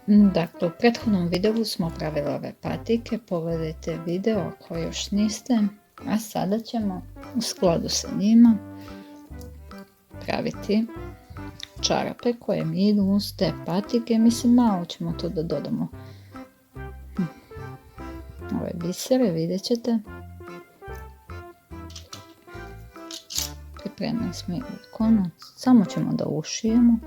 Dakle, u prethodnom videu smo pravili ove patike, pogledajte video ako još niste, a sada ćemo u skladu sa njima praviti čarape koje mi idu uz te patike. Mislim, malo ćemo to da dodamo ove bisere, vidjet ćete. Pripremili smo i konac, samo ćemo da ušijemo.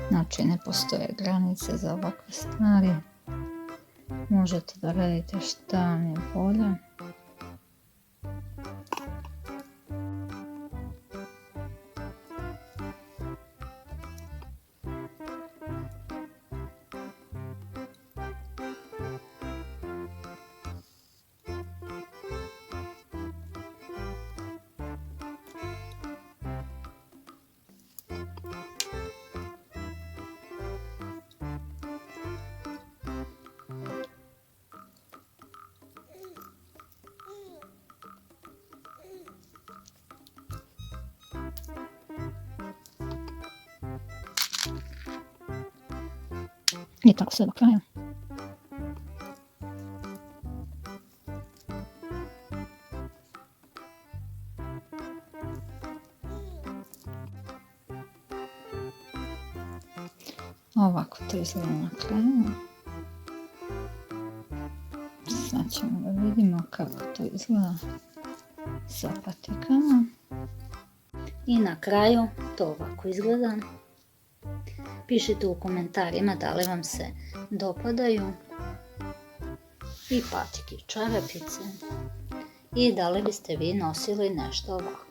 Znači, ne postoje granice za ovakve stvari. Možete da radite šta vam je volja. I tako sve do kraja. Ovako to izgleda na kraju. Sad ćemo da vidimo kako to izgleda sa patikama. I na kraju to ovako izgleda. Pišite u komentarima da li vam se dopadaju i patike i čarapice i da li biste vi nosili nešto ovako.